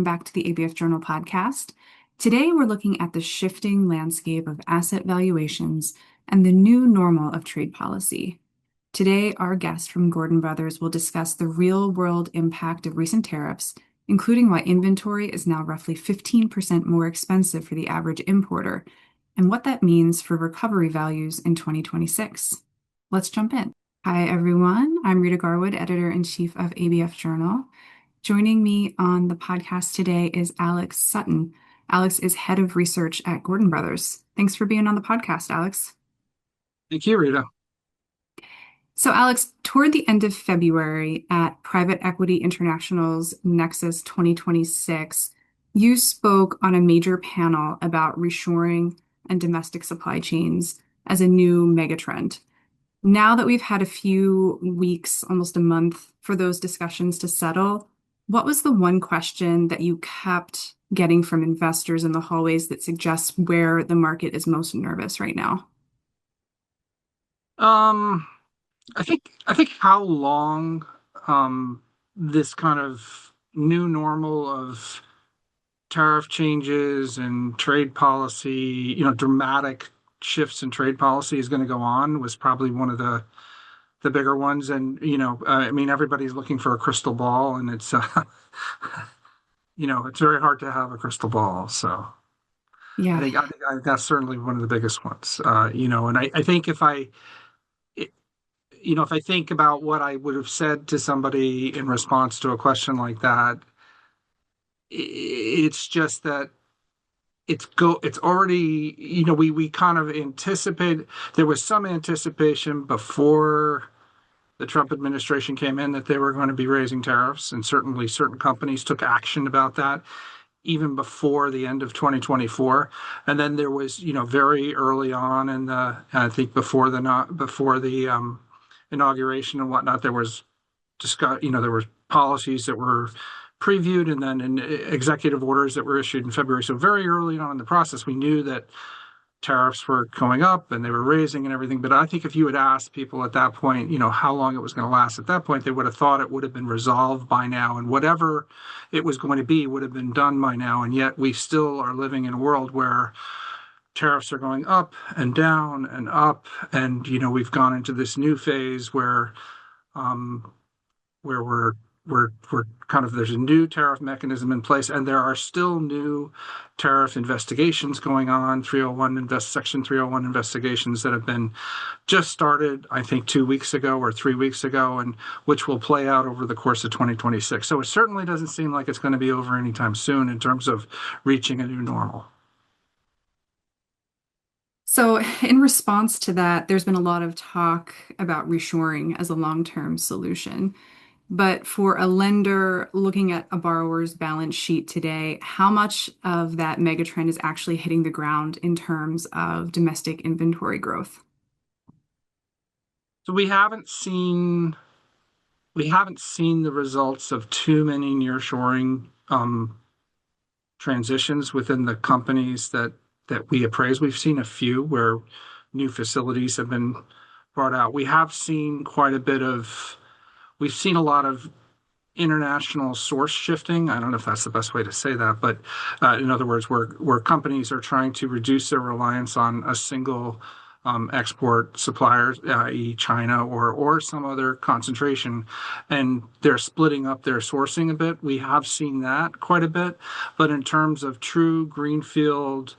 back to the ABF Journal podcast. Today, we're looking at the shifting landscape of asset valuations and the new normal of trade policy. Today, our guest from Gordon Brothers will discuss the real-world impact of recent tariffs, including why inventory is now roughly 15% more expensive for the average importer, and what that means for recovery values in 2026. Let's jump in. Hi, everyone. I'm Rita Garwood, Editor-in-Chief of ABF Journal. Joining me on the podcast today is Alex Sutton. Alex is Head of Research at Gordon Brothers. Thanks for being on the podcast, Alex. Thank you, Rita. So, Alex, toward the end of February at Private Equity International's Nexus 2026, you spoke on a major panel about reshoring and domestic supply chains as a new megatrend. Now that we've had a few weeks, almost a month, for those discussions to settle, what was the one question that you kept getting from investors in the hallways that suggests where the market is most nervous right now? I think how long this kind of new normal of tariff changes and trade policy, dramatic shifts in trade policy is going to go on was probably one of the bigger ones. And I mean, everybody's looking for a crystal ball, and it's it's very hard to have a crystal ball. So I Yeah. think I think that's certainly one of the biggest ones. And I think if I think about what I would have said to somebody in response to a question like that, it's just that it's already, we kind of anticipate, there was some anticipation before the Trump administration came in that they were going to be raising tariffs, and certainly certain companies took action about that even before the end of 2024. And then there was, very early on in I think before the inauguration and whatnot, there was there were policies that were previewed and then in executive orders that were issued in February. So very early on in the process, we knew that tariffs were going up and they were raising and everything. But I think if you had asked people at that point, how long it was going to last at that point, they would have thought it would have been resolved by now, and whatever it was going to be would have been done by now. And yet we still are living in a world where tariffs are going up and down and up. And, we've gone into this new phase where we're kind of, there's a new tariff mechanism in place, and there are still new tariff investigations going on, Section 301 investigations that have been just started, I think, 2 weeks ago or 3 weeks ago, and which will play out over the course of 2026. So it certainly doesn't seem like it's going to be over anytime soon in terms of reaching a new normal. So, in response to that, there's been a lot of talk about reshoring as a long-term solution. But for a lender looking at a borrower's balance sheet today, how much of that megatrend is actually hitting the ground in terms of domestic inventory growth? So we haven't seen the results of too many nearshoring transitions within the companies that we appraise. We've seen a few where new facilities have been brought out. We've seen a lot of international source shifting. I don't know if that's the best way to say that, but in other words, where companies are trying to reduce their reliance on a single export supplier, i.e. China or some other concentration, and they're splitting up their sourcing a bit. We have seen that quite a bit, but in terms of true greenfield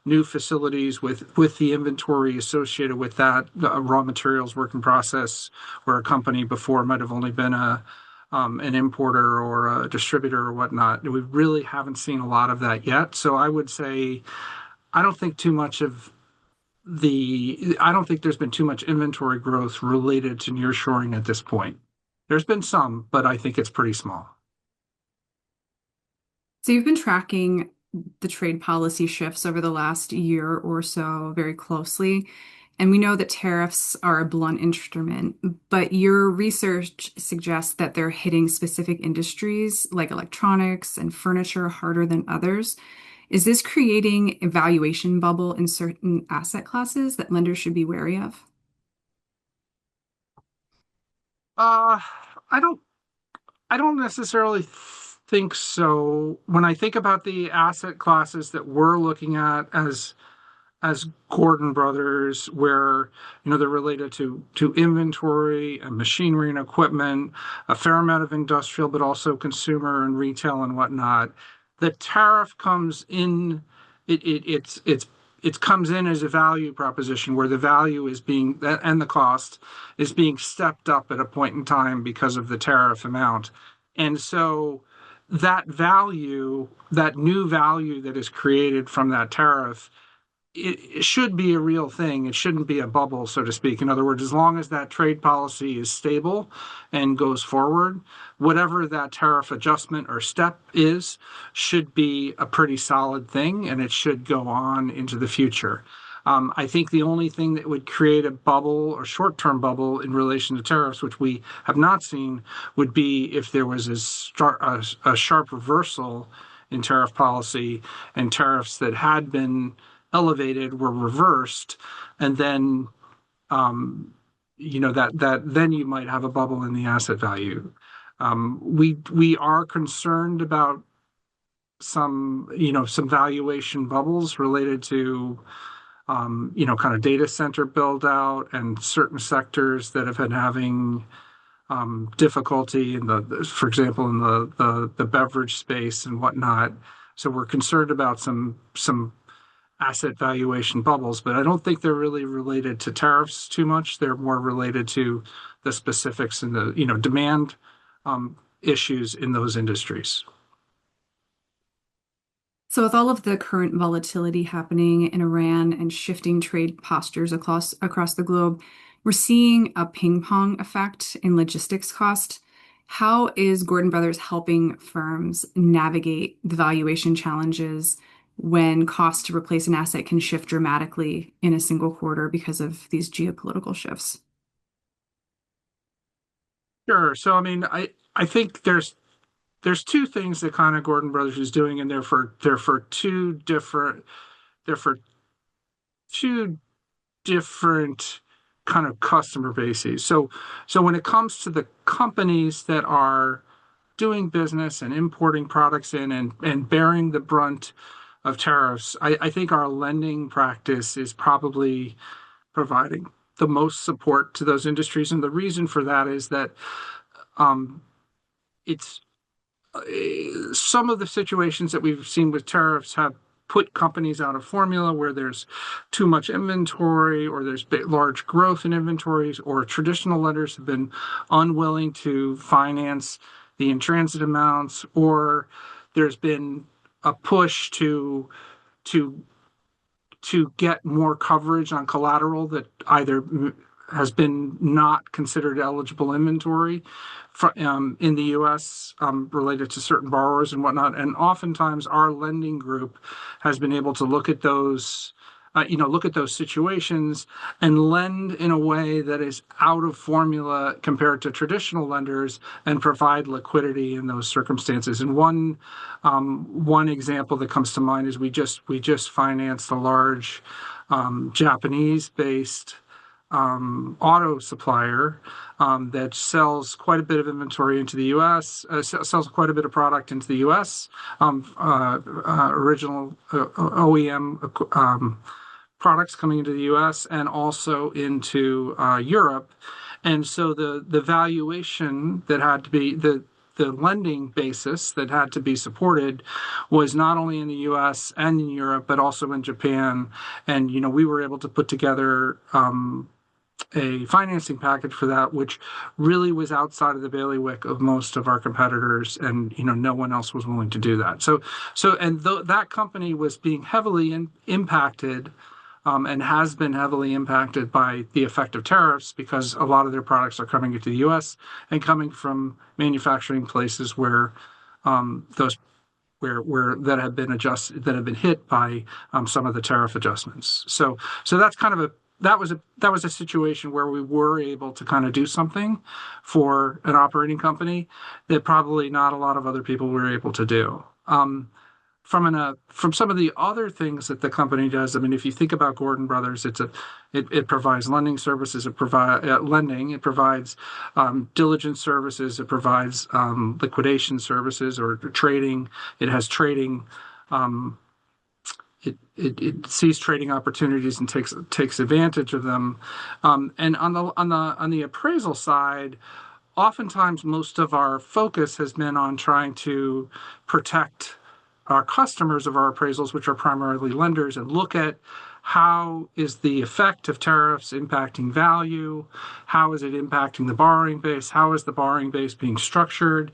new facilities with the inventory associated with that, the raw materials work in process, where a company before might have only been an importer or a distributor or whatnot. We really haven't seen a lot of that yet. So I would say I don't think too much of I don't think there's been too much inventory growth related to nearshoring at this point. There's been some, but I think it's pretty small. So, you've been tracking the trade policy shifts over the last year or so very closely. And we know that tariffs are a blunt instrument, but your research suggests that they're hitting specific industries like electronics and furniture harder than others. Is this creating a valuation bubble in certain asset classes that lenders should be wary of? Uh, I don't I don't necessarily think so. When I think about the asset classes that we're looking at as Gordon Brothers, where they're related to inventory and machinery and equipment, a fair amount of industrial, but also consumer and retail and whatnot. The tariff comes in. It comes in as a value proposition where the value is being and the cost is being stepped up at a point in time because of the tariff amount, and so that value, that new value that is created from that tariff, it should be a real thing. It shouldn't be a bubble, so to speak. In other words, as long as that trade policy is stable and goes forward, whatever that tariff adjustment or step is should be a pretty solid thing, and it should go on into the future. I think the only thing that would create a bubble or short-term bubble in relation to tariffs, which we have not seen, would be if there was a sharp reversal in tariff policy and tariffs that had been elevated were reversed, and then that then you might have a bubble in the asset value. We are concerned about some valuation bubbles related to kind of data center build out and certain sectors that have been having difficulty for example, in the beverage space and whatnot. So we're concerned about some asset valuation bubbles, but I don't think they're really related to tariffs too much. They're more related to the specifics and the demand issues in those industries. So, with all of the current volatility happening in Iran and shifting trade postures across the globe, we're seeing a ping pong effect in logistics cost. How is Gordon Brothers helping firms navigate the valuation challenges when cost to replace an asset can shift dramatically in a single quarter because of these geopolitical shifts? Sure. So, I mean, I think there's two things that kind of Gordon Brothers is doing, and they're for two different kind of customer bases. So when it comes to the companies that are doing business and importing products in and bearing the brunt of tariffs, I think our lending practice is probably providing the most support to those industries. And the reason for that is that it's some of the situations that we've seen with tariffs have put companies out of formula where there's too much inventory or there's large growth in inventories, or traditional lenders have been unwilling to finance the in-transit amounts, or there's been a push to get more coverage on collateral that either has been not considered eligible inventory in the U.S. Related to certain borrowers and whatnot. And oftentimes our lending group has been able to look at those situations and lend in a way that is out of formula compared to traditional lenders and provide liquidity in those circumstances. And one example that comes to mind is we just financed a large Japanese-based auto supplier that sells quite a bit of inventory into the U.S., sells quite a bit of product into the U.S., original OEM products coming into the U.S. and also into Europe. And so the valuation that had to be the lending basis that had to be supported was not only in the U.S. and in Europe, but also in Japan. And we were able to put together a financing package for that, which really was outside of the bailiwick of most of our competitors, and no one else was willing to do that. That company was being heavily impacted, and has been heavily impacted by the effect of tariffs because a lot of their products are coming into the U.S. and coming from manufacturing places where that have been adjusted, that have been hit by some of the tariff adjustments. So that's kind of that was a situation where we were able to kind of do something for an operating company that probably not a lot of other people were able to do. from some of the other things that the company does. I mean, if you think about Gordon Brothers, it provides lending services, it provides lending, it provides diligence services, it provides liquidation services or trading. It has trading. Um, it sees trading opportunities and takes advantage of them. And on the appraisal side, oftentimes most of our focus has been on trying to protect our customers of our appraisals, which are primarily lenders, and look at how is the effect of tariffs impacting value? How is it impacting the borrowing base? How is the borrowing base being structured?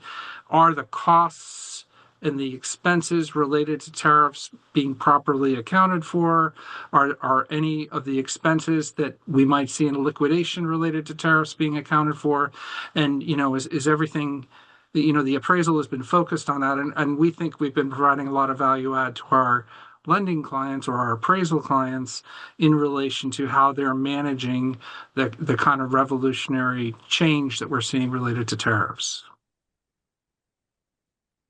Are the costs and the expenses related to tariffs being properly accounted for? Are any of the expenses that we might see in a liquidation related to tariffs being accounted for? And, is everything, the appraisal has been focused on that. And we think we've been providing a lot of value add to our lending clients or our appraisal clients in relation to how they're managing the kind of revolutionary change that we're seeing related to tariffs.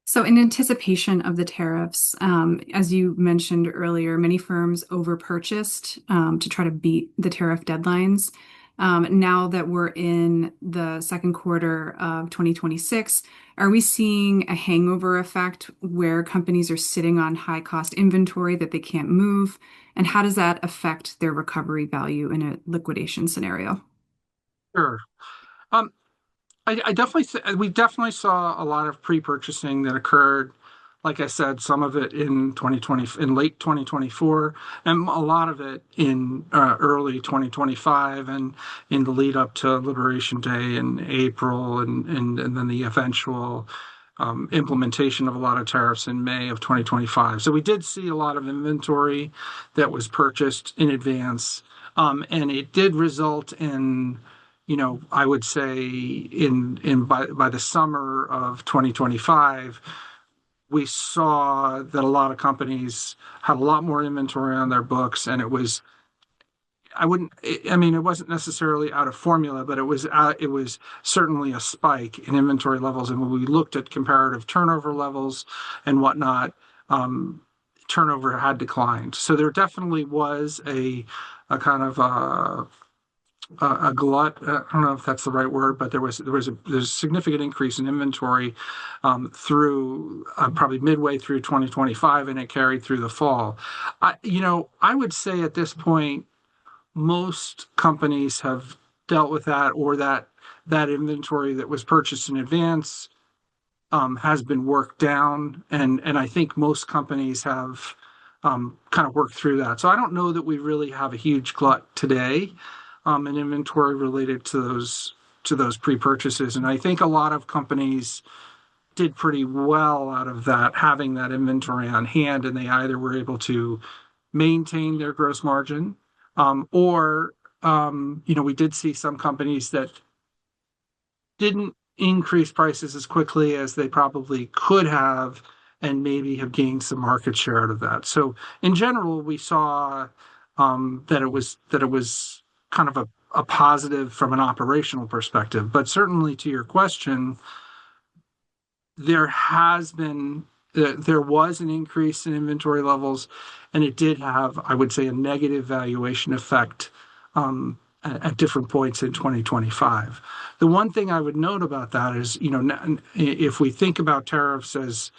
So, in anticipation of the tariffs, as you mentioned earlier, many firms overpurchased to try to beat the tariff deadlines. Now that we're in the second quarter of 2026, are we seeing a hangover effect where companies are sitting on high cost inventory that they can't move? And how does that affect their recovery value in a liquidation scenario? Sure. Um, we definitely saw a lot of pre-purchasing that occurred. Like I said, some of it in 2020, in late 2024, and a lot of it in early 2025, and in the lead up to Liberation Day in April, and then the eventual implementation of a lot of tariffs in May of 2025. So we did see a lot of inventory that was purchased in advance, and it did result in, I would say by the summer of 2025, we saw that a lot of companies had a lot more inventory on their books, and I mean, it wasn't necessarily out of formula, but it was certainly a spike in inventory levels. And when we looked at comparative turnover levels and whatnot, um, turnover had declined. So there definitely was a kind of a glut. I don't know if that's the right word, but there's a significant increase in inventory through probably midway through 2025, and it carried through the fall. I would say at this point, most companies have dealt with that, or that inventory that was purchased in advance has been worked down, and I think most companies have kind of worked through that. So I don't know that we really have a huge glut today in inventory related to those pre-purchases, and I think a lot of companies did pretty well out of that, having that inventory on hand, and they either were able to maintain their gross margin, or we did see some companies that didn't increase prices as quickly as they probably could have, and maybe have gained some market share out of that. So in general, we saw that it was kind of a positive from an operational perspective. But certainly to your question, there has been there was an increase in inventory levels, and it did have, I would say, a negative valuation effect at different points in 2025. The one thing I would note about that is, if we think about tariffs as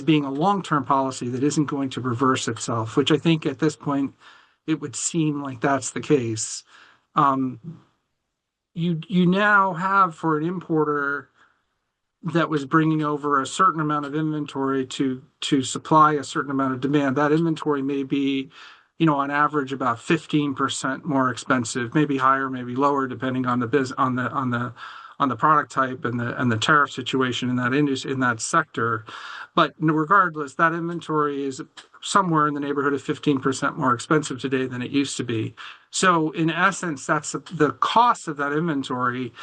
being a long-term policy that isn't going to reverse itself, which I think at this point it would seem like that's the case. You now have, for an importer that was bringing over a certain amount of inventory to supply a certain amount of demand, that inventory may be, on average about 15% more expensive, maybe higher, maybe lower, depending on the product type and the tariff situation in that industry, in that sector. But regardless, that inventory is somewhere in the neighborhood of 15% more expensive today than it used to be. So in essence, that's the cost of that inventory,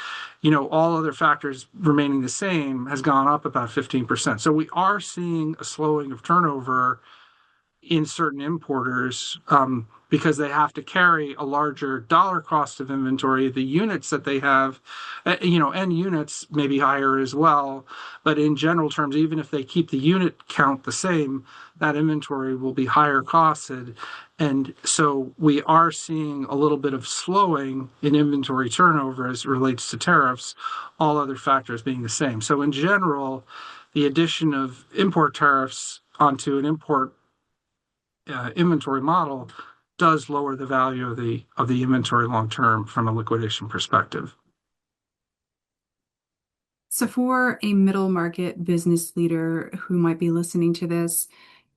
all other factors remaining the same, has gone up about 15%. So we are seeing a slowing of turnover in certain importers, because they have to carry a larger dollar cost of inventory. The units that they have, end units may be higher as well. But in general terms, even if they keep the unit count the same, that inventory will be higher costed. And so we are seeing a little bit of slowing in inventory turnover as it relates to tariffs, all other factors being the same. So in general, the addition of import tariffs onto an import inventory model does lower the value of the inventory long term from a liquidation perspective. So, for a middle market business leader who might be listening to this,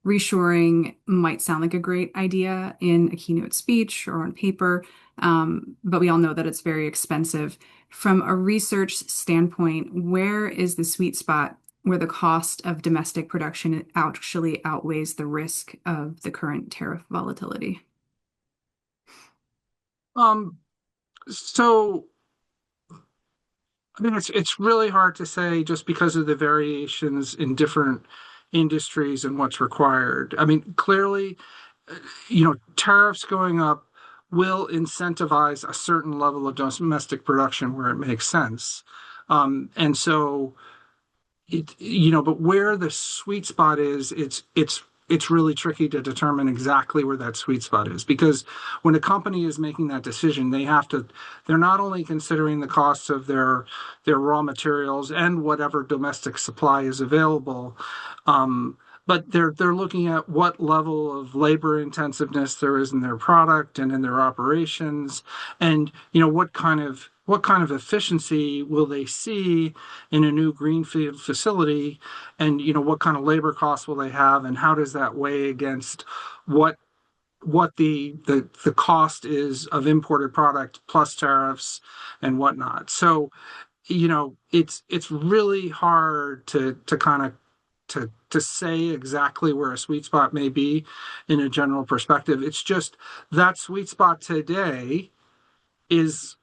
reshoring might sound like a great idea in a keynote speech or on paper, but we all know that it's very expensive. From a research standpoint, where is the sweet spot where the cost of domestic production actually outweighs the risk of the current tariff volatility? Um, so I mean, it's really hard to say just because of the variations in different industries and what's required. I mean, clearly, tariffs going up will incentivize a certain level of domestic production where it makes sense. And so but where the sweet spot is, it's really tricky to determine exactly where that sweet spot is, because when a company is making that decision, they're not only considering the costs of their raw materials and whatever domestic supply is available, but they're looking at what level of labor intensiveness there is in their product and in their operations, and what kind of efficiency will they see in a new greenfield facility, and what kind of labor costs will they have, and how does that weigh against what the cost is of imported product plus tariffs and whatnot. So it's really hard to kind of to say exactly where a sweet spot may be in a general perspective. It's just that sweet spot today is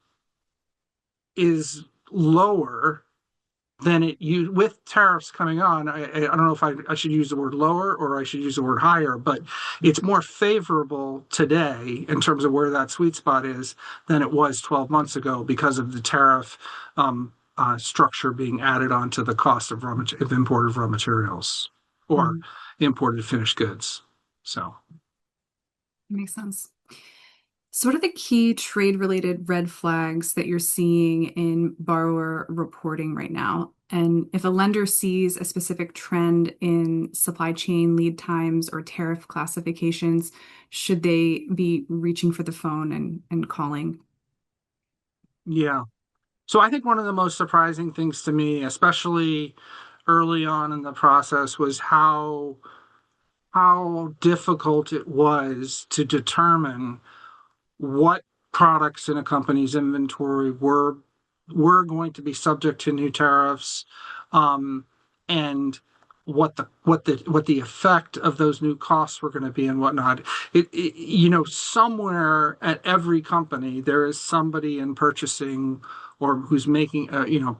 is lower than with tariffs coming on. I don't know if I should use the word lower or I should use the word higher, but it's more favorable today in terms of where that sweet spot is than it was 12 months ago because of the tariff structure being added onto the cost of imported raw materials or Mhm. imported finished goods. So, Makes sense. So, what are the key trade-related red flags that you're seeing in borrower reporting right now? And if a lender sees a specific trend in supply chain lead times or tariff classifications, should they be reaching for the phone and calling? yeah. So I think one of the most surprising things to me, especially early on in the process, was how difficult it was to determine what products in a company's inventory were going to be subject to new tariffs, and what the effect of those new costs were going to be and whatnot. Somewhere at every company there is somebody in purchasing or who's making,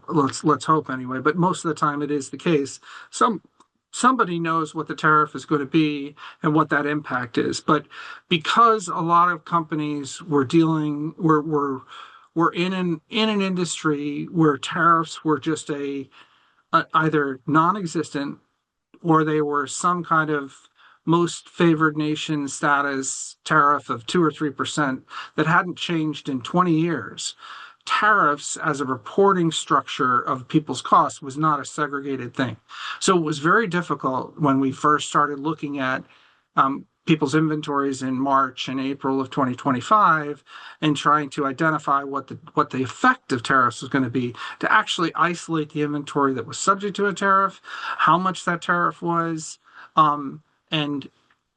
let's hope anyway, but most of the time it is the case. Somebody knows what the tariff is going to be and what that impact is. But because a lot of companies were in an industry where tariffs were just either non-existent or they were some kind of most favored nation status tariff of 2 or 3% that hadn't changed in 20 years. Tariffs as a reporting structure of people's costs was not a segregated thing. So it was very difficult when we first started looking at people's inventories in March and April of 2025 and trying to identify what the effect of tariffs was going to be, to actually isolate the inventory that was subject to a tariff, how much that tariff was,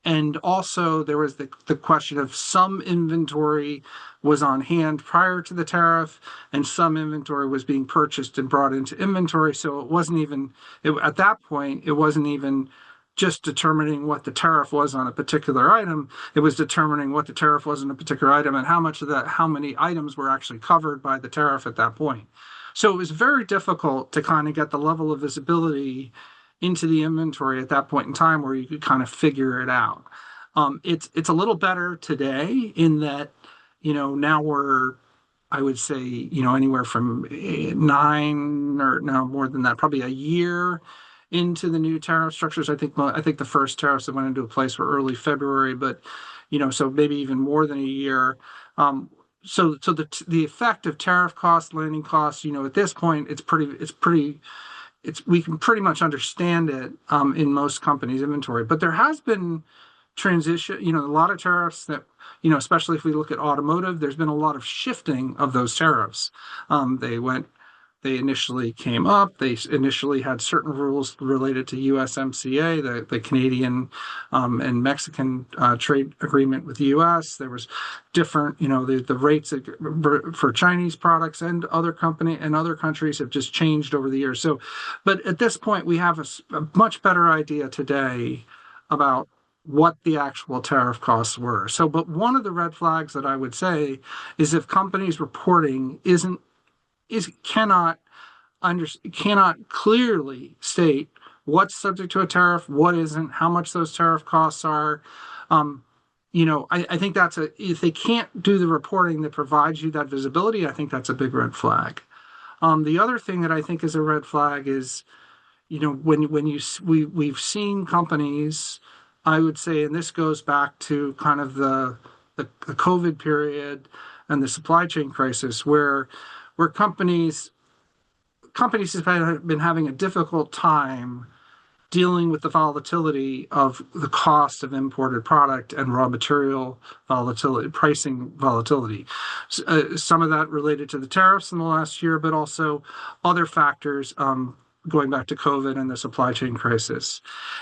and also there was the question of some inventory was on hand prior to the tariff and some inventory was being purchased and brought into inventory. So at that point, it wasn't even just determining what the tariff was on a particular item. It was determining what the tariff was on a particular item and how many items were actually covered by the tariff at that point. So it was very difficult to kind of get the level of visibility into the inventory at that point in time where you could kind of figure it out. It's a little better today in that, now we're, I would say, anywhere from 9 or no more than that, probably a year into the new tariff structures. I think the first tariffs that went into place were early February, but so maybe even more than a year. Um, so the effect of tariff costs, landing costs, at this point, we can pretty much understand it in most companies' inventory. But there has been transition, a lot of tariffs that, especially if we look at automotive, there's been a lot of shifting of those tariffs. Um, they went, they initially came up, they initially had certain rules related to USMCA, the Canadian and Mexican trade agreement with the US. There was different, the rates for Chinese products and other countries have just changed over the years. So, but at this point, we have a much better idea today about what the actual tariff costs were. So, but one of the red flags that I would say is if companies reporting isn't is cannot clearly state what's subject to a tariff, what isn't, how much those tariff costs are. Um, I think if they can't do the reporting that provides you that visibility, I think that's a big red flag. The other thing that I think is a red flag is, we've seen companies, I would say, and this goes back to kind of the COVID period and the supply chain crisis, where companies have been having a difficult time dealing with the volatility of the cost of imported product and raw material volatility, pricing volatility. Some of that related to the tariffs in the last year, but also other factors going back to COVID and the supply chain crisis.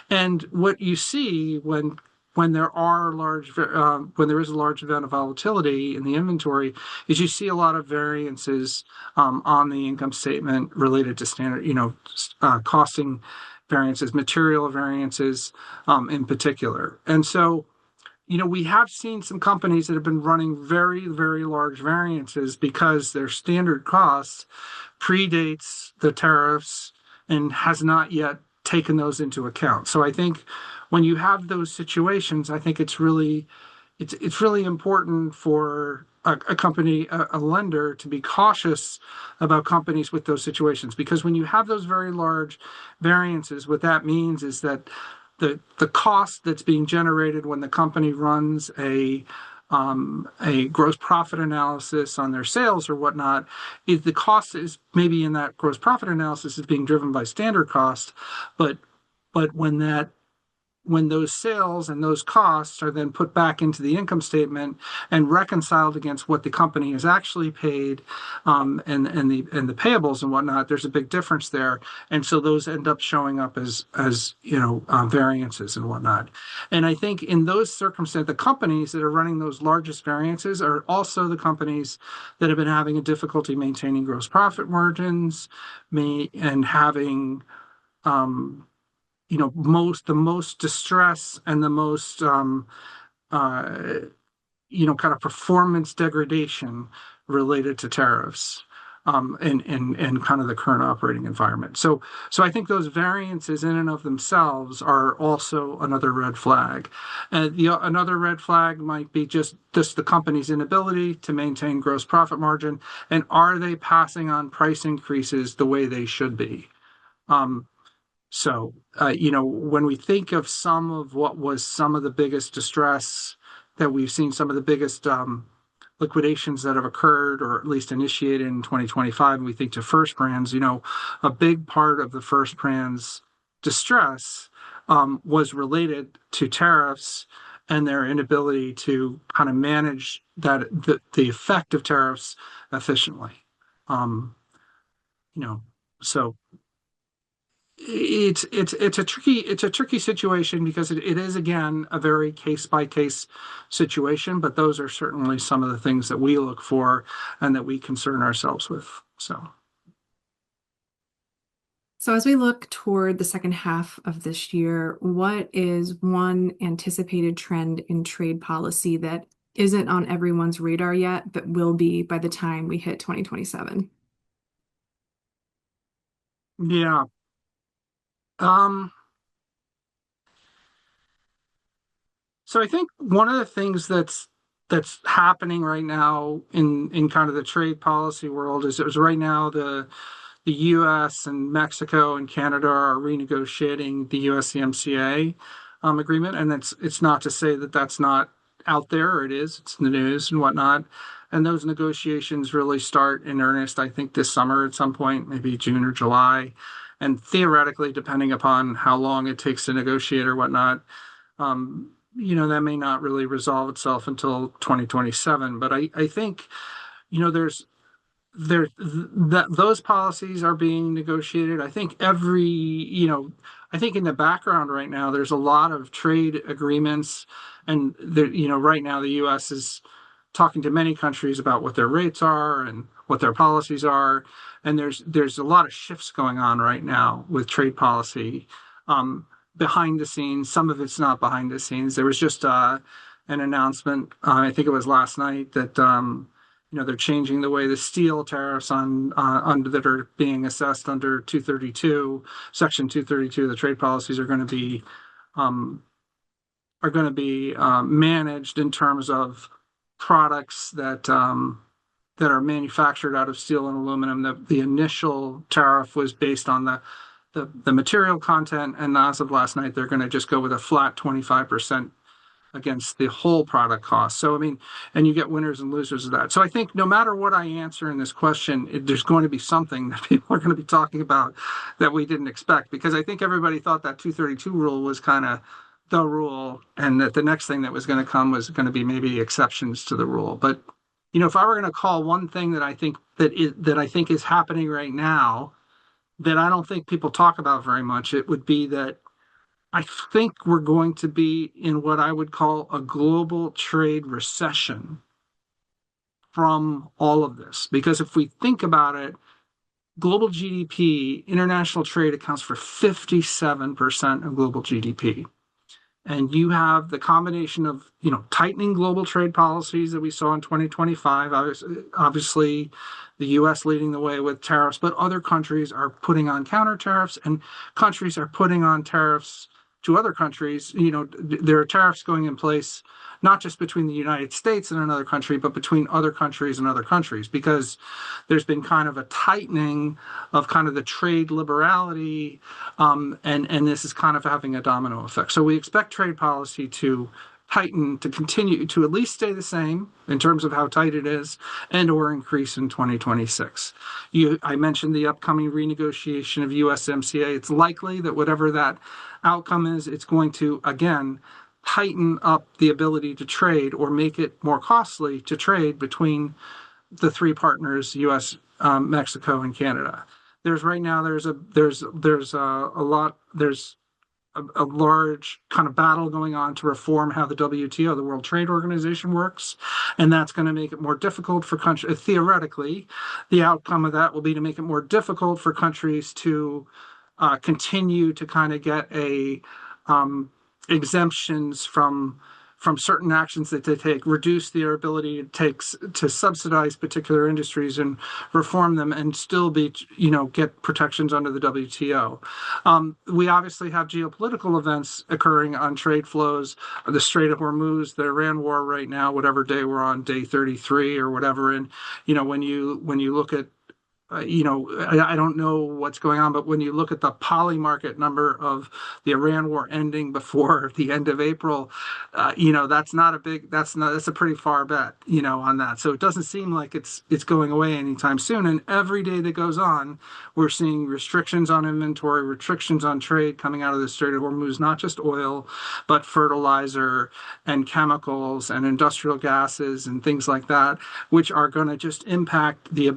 And what you see when there is a large event of volatility in the inventory is you see a lot of variances on the income statement related to standard, costing variances, material variances in particular. And so, we have seen some companies that have been running very, very large variances because their standard costs predates the tariffs and has not yet taken those into account. So I think when you have those situations, I think it's really important for a company, a lender, to be cautious about companies with those situations, because when you have those very large variances, what that means is that the cost that's being generated when the company runs a gross profit analysis on their sales or whatnot, is the cost is maybe in that gross profit analysis is being driven by standard cost, but when those sales and those costs are then put back into the income statement and reconciled against what the company has actually paid, and the payables and whatnot, there's a big difference there, and so those end up showing up as variances and whatnot. And I think in those circumstances, the companies that are running those largest variances are also the companies that have been having a difficulty maintaining gross profit margins, and having the most distress and the most uh, kind of performance degradation related to tariffs, and kind of the current operating environment. So I think those variances in and of themselves are also another red flag. Another red flag might be just the company's inability to maintain gross profit margin, and are they passing on price increases the way they should be? Um, when we think of some of the biggest distress that we've seen, some of the biggest liquidations that have occurred or at least initiated in 2025, and we think to First Brands, a big part of the First Brands distress was related to tariffs and their inability to kind of manage the effect of tariffs efficiently. Um, you know, so it's a tricky situation because it is, again, a very case by case situation, but those are certainly some of the things that we look for and that we concern ourselves with. So, as we look toward the second half of this year, what is one anticipated trend in trade policy that isn't on everyone's radar yet, but will be by the time we hit 2027? Yeah. Um, So I think one of the things that's happening right now in kind of the trade policy world is right now the U.S. and Mexico and Canada are renegotiating the USMCA agreement, and it's not to say that that's not out there, or it is. It's in the news and whatnot. And those negotiations really start in earnest, I think, this summer at some point, maybe June or July. And theoretically, depending upon how long it takes to negotiate or whatnot, that may not really resolve itself until 2027. But I think, there's that those policies are being negotiated. I think in the background right now, there's a lot of trade agreements, and right now the U.S. is talking to many countries about what their rates are and what their policies are, and there's a lot of shifts going on right now with trade policy behind the scenes. Some of it's not behind the scenes. There was just an announcement, I think it was last night, that they're changing the way the steel tariffs on under that are being assessed under 232, Section 232. The trade policies um, are going to be managed in terms of products that are manufactured out of steel and aluminum. The initial tariff was based on the material content, and as of last night, they're going to just go with a flat 25% against the whole product cost. So, I mean, and you get winners and losers of that. So I think no matter what I answer in this question, there's going to be something that people are going to be talking about that we didn't expect, because I think everybody thought that 232 rule was kind of the rule, and that the next thing that was going to come was going to be maybe exceptions to the rule. But, if I were going to call one thing that I think is happening right now that I don't think people talk about very much, it would be that I think we're going to be in what I would call a global trade recession from all of this. Because if we think about it, global GDP, international trade accounts for 57% of global GDP. And you have the combination of, tightening global trade policies that we saw in 2025. Obviously, the U.S. leading the way with tariffs, but other countries are putting on counter tariffs, and countries are putting on tariffs to other countries. There are tariffs going in place, not just between the United States and another country, but between other countries and other countries, because there's been kind of a tightening of kind of the trade liberality, and this is kind of having a domino effect. So we expect trade policy to tighten, to continue to at least stay the same in terms of how tight it is, and or increase in 2026. I mentioned the upcoming renegotiation of USMCA. It's likely that whatever that outcome is, it's going to, again, tighten up the ability to trade or make it more costly to trade between the three partners, U.S., Mexico, and Canada. There's right now there's a large kind of battle going on to reform how the WTO, the World Trade Organization, works, and that's going to make it more difficult for countries. Theoretically, the outcome of that will be to make it more difficult for countries to continue to kind of get exemptions from certain actions that they take, reduce their ability to subsidize particular industries and reform them, and still get protections under the WTO. We obviously have geopolitical events occurring on trade flows, the Strait of Hormuz, the Iran war right now, whatever day we're on, day 33 or whatever. And when you look at I don't know what's going on, but when you look at the poly market number of the Iran war ending before the end of April, that's a pretty far bet, on that. So it doesn't seem like it's going away anytime soon. And every day that goes on, we're seeing restrictions on inventory, restrictions on trade coming out of the Strait of Hormuz, not just oil, but fertilizer and chemicals and industrial gases and things like that, which are going to just impact the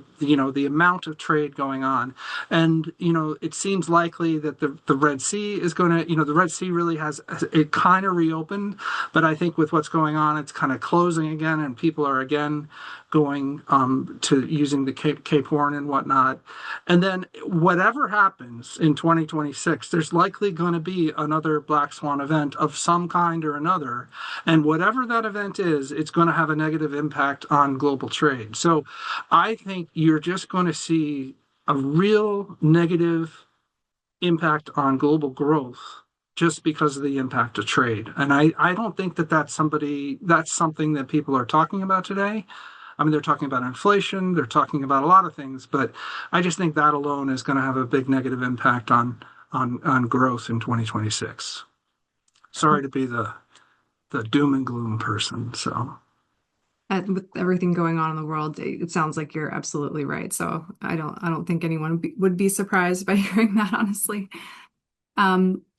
amount of trade going on. And it seems likely that the Red Sea is going to, the Red Sea really has it kind of reopened, but I think with what's going on, it's kind of closing again, and people are again going to using the Cape Horn and whatnot. And then whatever happens in 2026, there's likely going to be another black swan event of some kind or another. And whatever that event is, it's going to have a negative impact on global trade. So I think you're just going to see a real negative impact on global growth just because of the impact of trade. And I don't think that that's something that people are talking about today. I mean, they're talking about inflation, they're talking about a lot of things, but I just think that alone is going to have a big negative impact on growth in 2026. Sorry to be the doom and gloom person. So With everything going on in the world, it sounds like you're absolutely right. So I don't think anyone would be surprised by hearing that, honestly.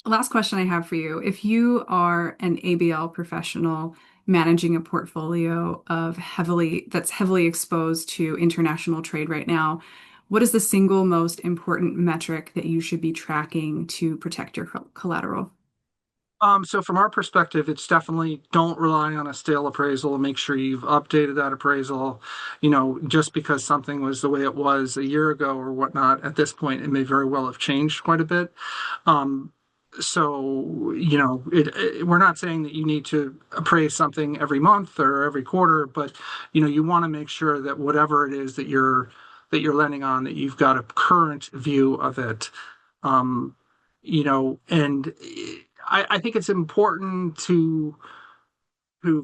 Last question I have for you. If you are an ABL professional managing a portfolio that's heavily exposed to international trade right now, what is the single most important metric that you should be tracking to protect your collateral? So from our perspective, it's definitely don't rely on a stale appraisal. Make sure you've updated that appraisal. Just because something was the way it was a year ago or whatnot, at this point, it may very well have changed quite a bit. Um, we're not saying that you need to appraise something every month or every quarter, but you want to make sure that whatever it is that you're lending on, that you've got a current view of it. Um, and I think it's important to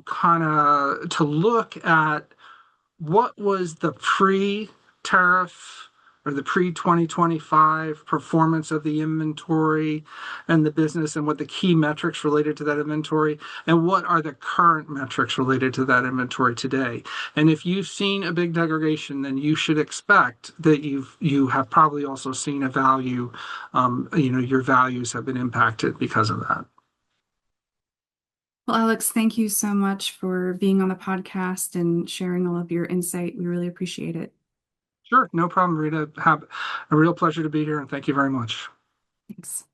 kind of to look at what was the pre-tariff or the pre-2025 performance of the inventory and the business, and what the key metrics related to that inventory, and what are the current metrics related to that inventory today. And if you've seen a big degradation, then you should expect that you have probably also seen a value, your values have been impacted because of that. Well, Alex, thank you so much for being on the podcast and sharing all of your insight. We really appreciate it. Sure, no problem, Rita. Have a real pleasure to be here, and thank you very much. Thanks.